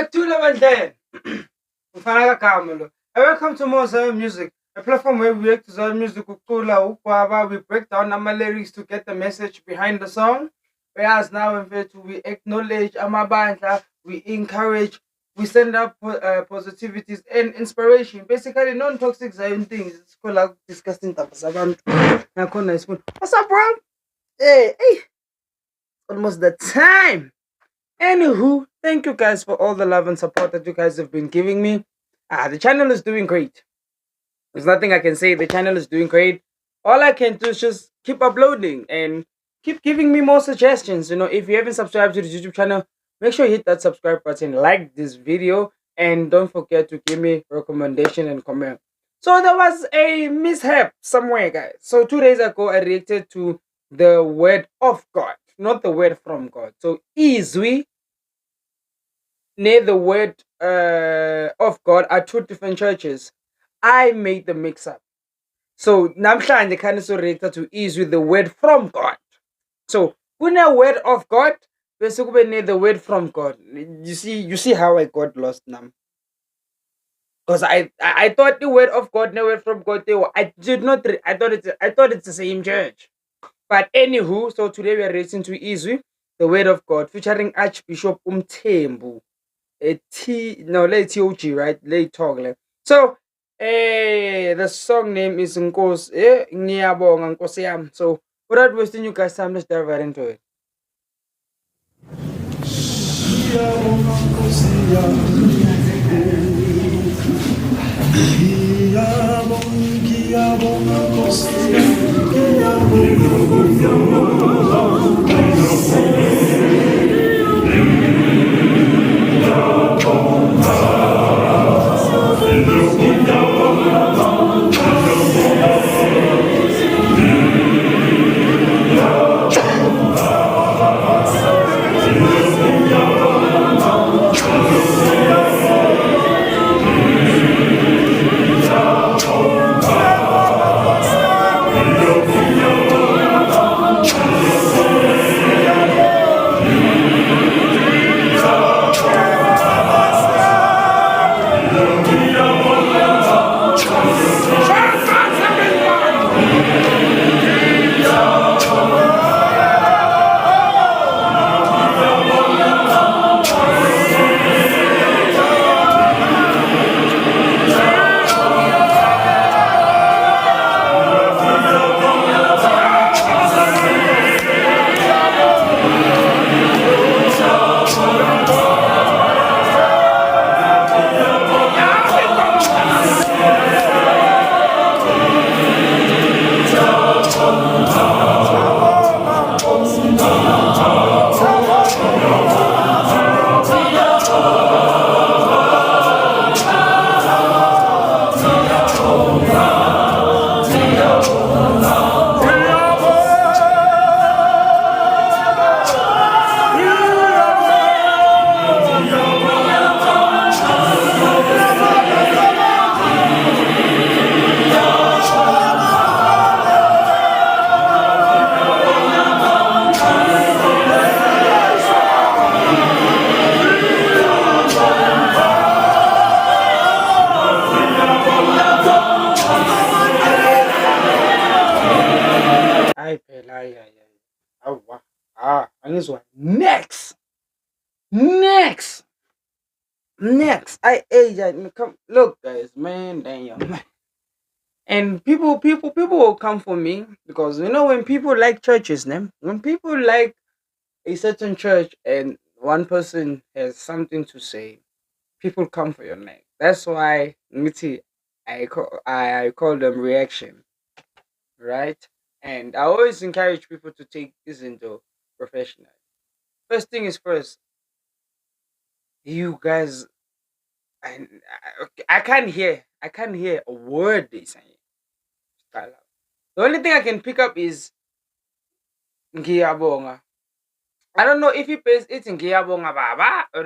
Ethula Bandlen. Ufana kagama lo. And welcome to More Zion Music, a platform where we react to Zion music, ukula, ukwaba, we break down our lyrics to get the message behind the song. Whereas now in fact we acknowledge amabandla, we encourage, we send up positivities and inspiration. Basically non-toxic Zion things. It's called like discussing tapas abantu. Nakhona isipho. What's up, bro? Hey, almost the time. Anywho, thank you guys for all the love and support that you guys have been giving me. The channel is doing great. There's nothing I can say. The channel is doing great. All I can do is just keep uploading and keep giving me more suggestions. If you haven't subscribed to the YouTube channel, make sure you hit that subscribe button, like this video, and don't forget to give me recommendation and comment. So there was a mishap somewhere, guys. So 2 days ago, I reacted to the word of God, not the word from God. So Izwi near the word of God are two different churches. I made the mix up. So namhlanje kind of related to is with the word from God. So when a word of God, basically near the word from God. You see how I got lost now. Because I thought the word of God, the word from God, I did not. I thought it's the same church. But anywho, so today we are racing to Izwi, the word of God, featuring Archbishop Umthembu. Let's TOG, right? Late talk. So the song name is Nkosi Ngiyabonga Nkosi Yami. So without wasting you guys time, let's dive right into it. Next. Come look, guys, man, damn. And people will come for me because when people like churches, when people like a certain church and one person has something to say, people come for your neck. That's why Miti, I call them reaction, right? And I always encourage people to take this into professional. First thing is first, you guys, I can't hear a word they say. The only thing I can pick up is Ngiyabonga. I don't know if he pays it in Ngiyabonga Baba or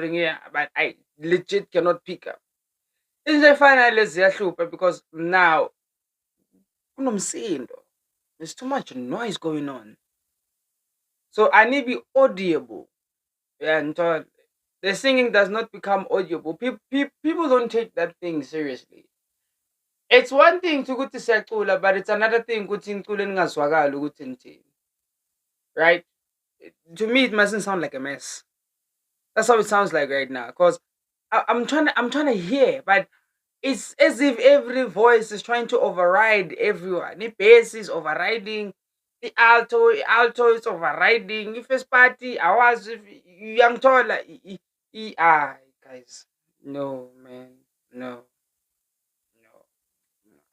but I legit cannot pick up. It's finally ziyahlupha because now kunomsindo. There's too much noise going on. So I need to be audible. Yeah, and the singing does not become audible. People don't take that thing seriously. It's one thing to ukuthi siyacula, but it's another thing ukuthi ngicule ningazwakali ukuthi nithini. Right? To me, it mustn't sound like a mess. That's how it sounds like right now. Cause I'm trying to hear, but it's as if every voice is trying to override everyone. The bass is overriding, the alto is overriding. If it's party, I was young taller. Guys, no man, no.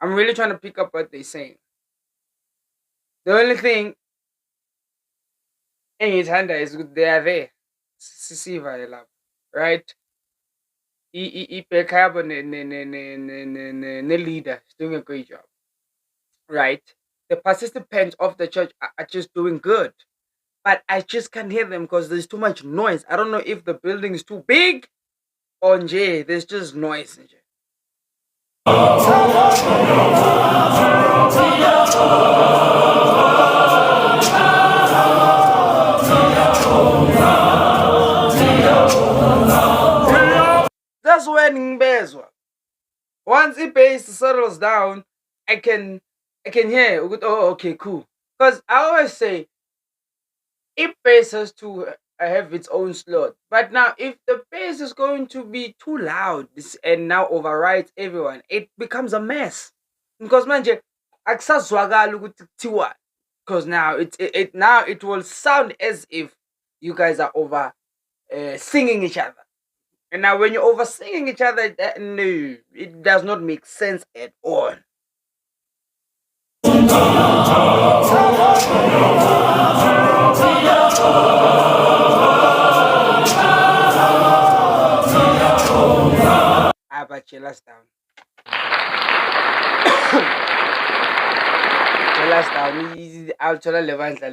I'm really trying to pick up what they're saying. The only thing engithanda is they are there. Sisiva lapho, right? Ibhekayabo leader is doing a great job, right? The participants of the church are just doing good, but I just can't hear them because there's too much noise. I don't know if the building is too big or nje, there's just noise. Nje. That's when ngibezwa. Once the bass settles down, I can hear. Oh, okay, cool. Because I always say, if bass has to have its own slot. But now, if the bass is going to be too loud and now overrides everyone, it becomes a mess. Because manje akusazwakali ukuthi kuthiwa. Because now it will sound as if you guys are over singing each other. And now when you're over singing each other, no, it does not make sense at all. But chill us down. Chill us down. I'll tell you Levandla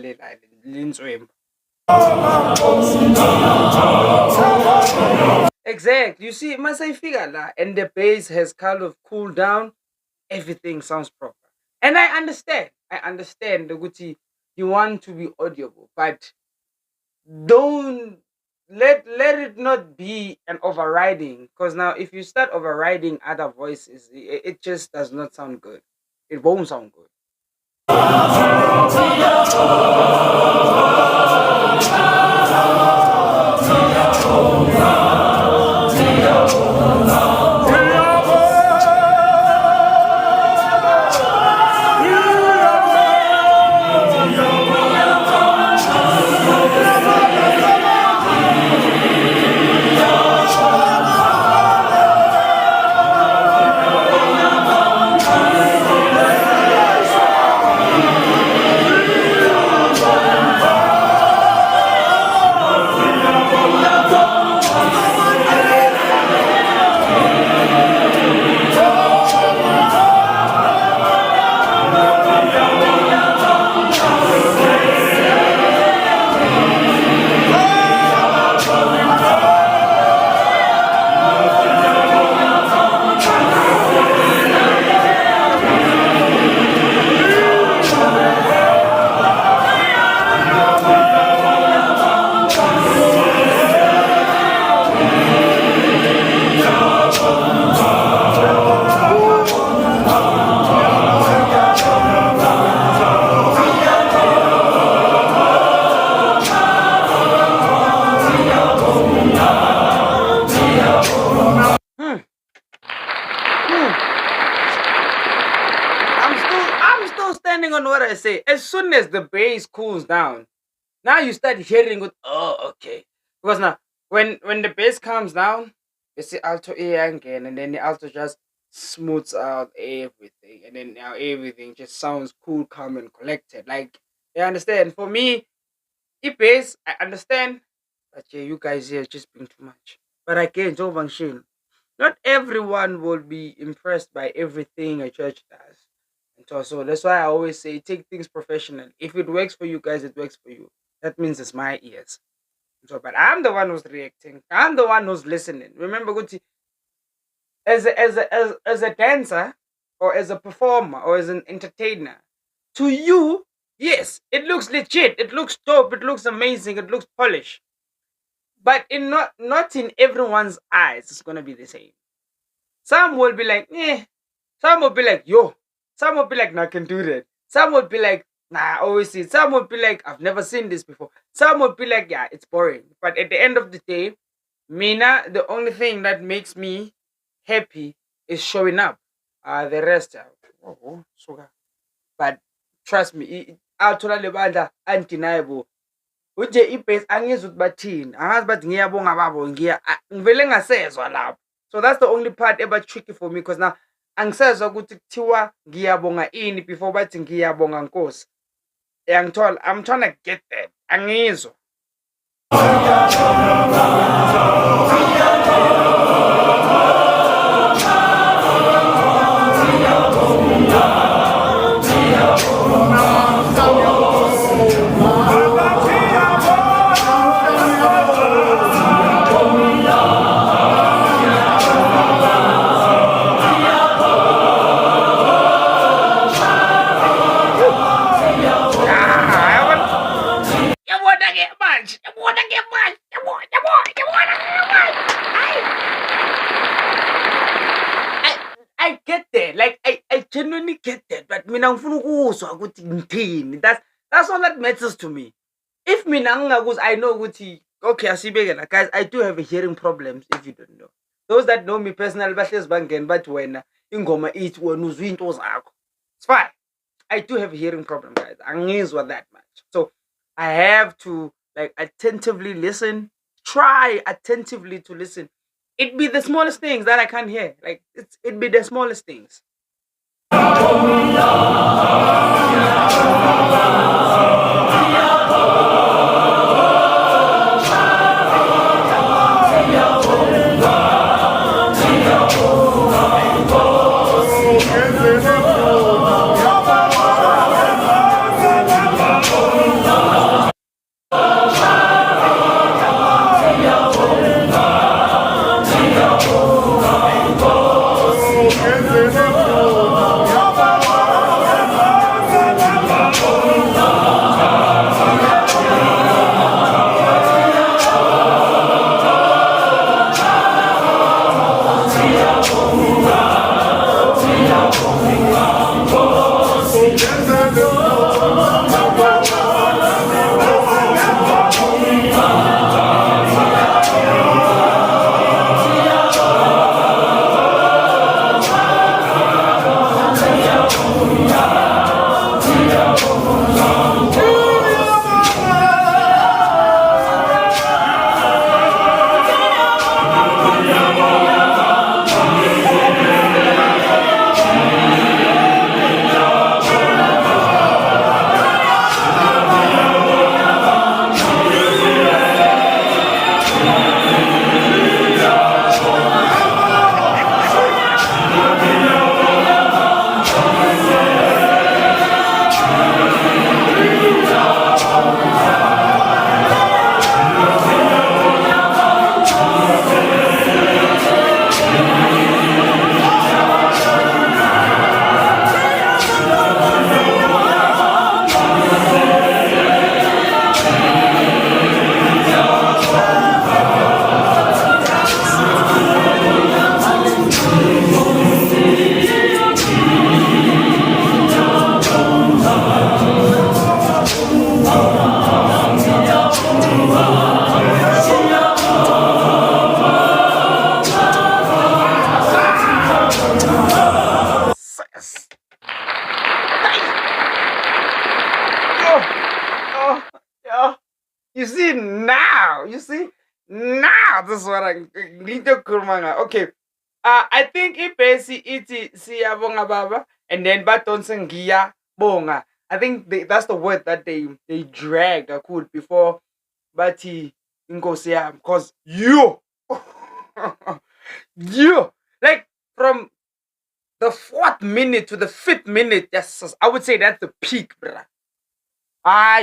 Exactly. You see, must I figure that? And the bass has kind of cooled down. Everything sounds proper. And I understand. The Gucci, you want to be audible, but don't let it not be an overriding. Because now if you start overriding other voices, it just does not sound good. It won't sound good. On what I say, as soon as the bass cools down, now you start hearing it. Oh, okay. Because now, when the bass comes down, it's the alto A again, and then the alto just smooths out everything, and then now everything just sounds cool, calm, and collected. Like, you understand? For me, if bass, I understand, but yeah, you guys here just being too much. But again, Joe Van Sheen, not everyone will be impressed by everything a church does. So that's why I always say take things professional. If it works for you guys, it works for you. That means it's my ears. So, but I'm the one who's reacting. I'm the one who's listening. Remember, Gucci, as a dancer or as a performer or as an entertainer, to you, yes, it looks legit. It looks dope. It looks amazing. It looks polished. but in not in everyone's eyes it's gonna be the same. Some will be like, eh. Some will be like, yo. Some will be like, nah, I can do that. Some will be like, nah, I always see it. Some will be like, I've never seen this before. Some will be like, yeah, it's boring. But at the end of the day, Mina, the only thing that makes me happy is showing up. The rest, sugar. But trust me, outhola lebandla undeniable. Uje ibase angizwa ukuthi bathini, angazi bathi ngiyabonga babo ngivele ngasezwa lapho. So that's the only part ever tricky for me because now angisezwa ukuthi kuthiwa ngiyabonga ini before bathi ngiyabonga Nkosi. Uyangithola, I'm trying to get that. Angizwa. I get that. Like I genuinely get that. But mina ngifuna ukuzwa ukuthi ngithini. That's all that matters to me. If mina ngingakuzwa, I know ukuthi okay, asibekela guys, I do have a hearing problems if you don't know. Those that know me personally bahlezi bangena bathi wena ingoma ithi wena uzwa into zakho. It's fine. I do have a hearing problem, guys. Angizwa that much. So I have to like attentively listen, try attentively to listen. It'd be the smallest things that I can't hear. Like it'd be the smallest things. You see now, this is what I need to kurmanga. Okay. I think ibesi iti siyabonga baba and then batonse ngiya bonga. I think that's the word that they drag cool before bati inkosi yami because you you like from the 4th minute to the 5th minute, yes, I would say that's the peak, bruh.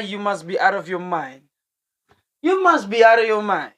You must be out of your mind. You must be out of your mind.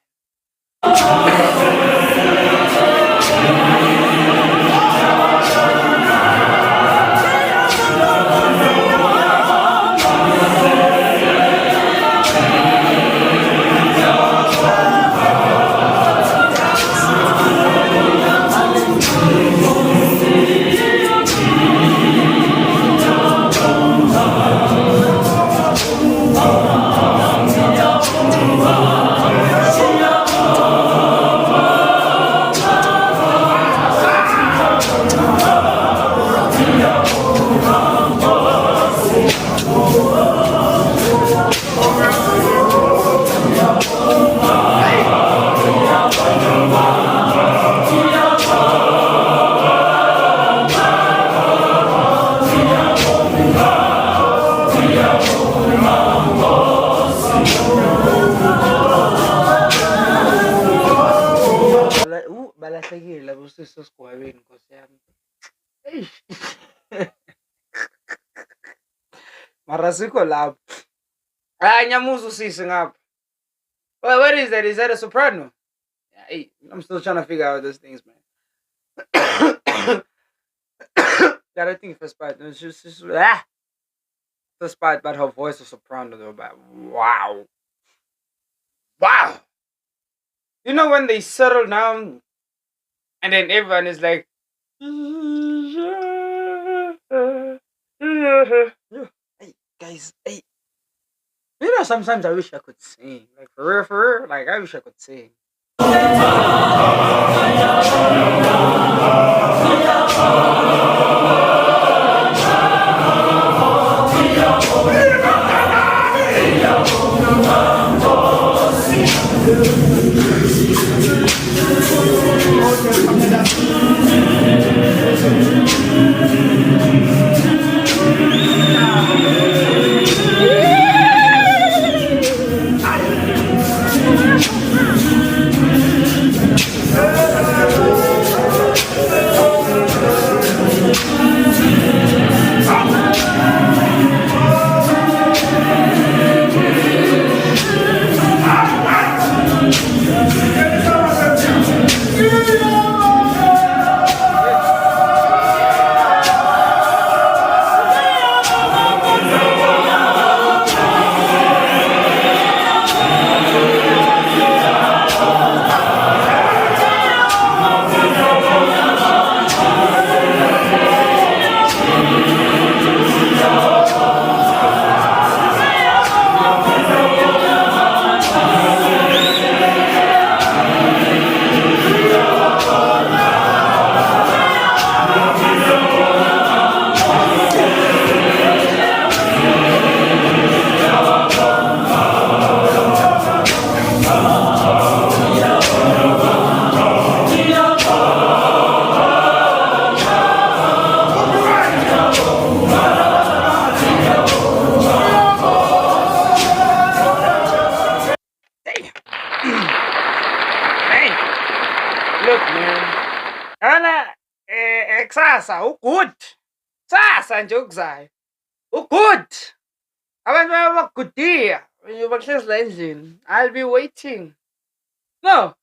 balahlekile busisi esigwabeni Nkosi yami. Eish. Mara sikho lapho. Nyamuza usisi ngapha. Well, what is that? Is that a soprano? Hey, I'm still trying to figure out those things, man. That I think first part. It's just first part, but her voice is soprano though. But wow, wow. You know when they settle down, and then everyone is like, hey guys, hey. You know, sometimes I wish I could sing. Like for real. Like I wish I could sing. Look, man. Kusasa ugood. Kusasa nje okuzayo. Ugood. Abantu bayabagudiya. Bahlezi la endlini. I'll be waiting. No.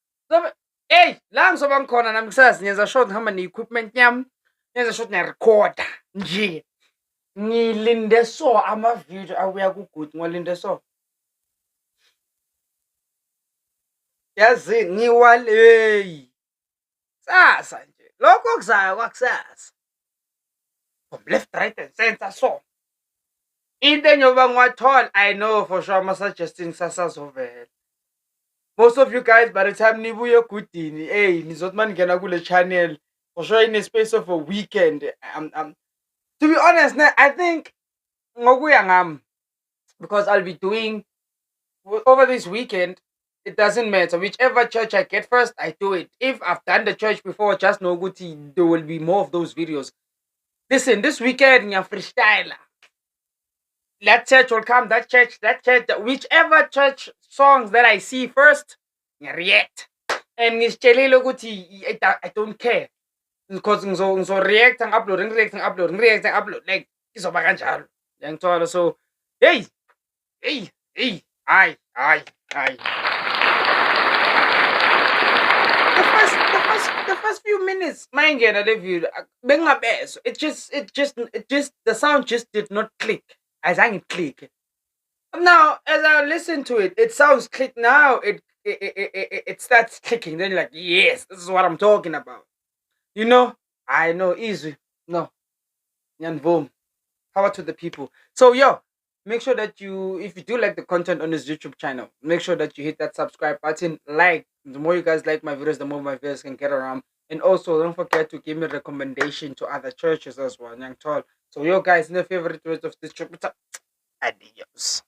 Hey, la ngizoba ngikhona nami kusasa ngenza sure ngihamba ne-equipment yami. Ngenza sure ngiyarekhoda nje. Ngilinde so ama-video abuya kugood ngwalinde so. Yazi ngiwale. Sasa nje. Lokho okuzayo kwakusasa. From left, right, and center so. Into enyoba ngiwathola, I know for sure ama-suggesting sasazovela. Most of you guys, by the time nibuye egudini, hey, nizothi maningena kule channel, for sure in the space of a weekend. To be honest, I think ngokuya ngami, because I'll be doing over this weekend, it doesn't matter. Whichever church I get first, I do it. If I've done the church before, just know Guti, there will be more of those videos. Listen, this weekend, you're freestyler. That church will come, that church, whichever church songs that I see first, react. And I don't care. Because so react and upload, and react and upload, and react and upload. Like, it's over kanjalo. Yang so, hey, aye. The first few minutes, my video, it just the sound just did not click. As I click. Now, as I listen to it, it sounds click. Now it starts clicking. Then you're like, yes, this is what I'm talking about. You know, I know, easy. No, and boom, power to the people. So yo, make sure that if you do like the content on this YouTube channel, make sure that you hit that subscribe button. Like, the more you guys like my videos, the more my videos can get around. And also, don't forget to give me a recommendation to other churches as well. So, yo guys, in the favorite words of this trip, adios.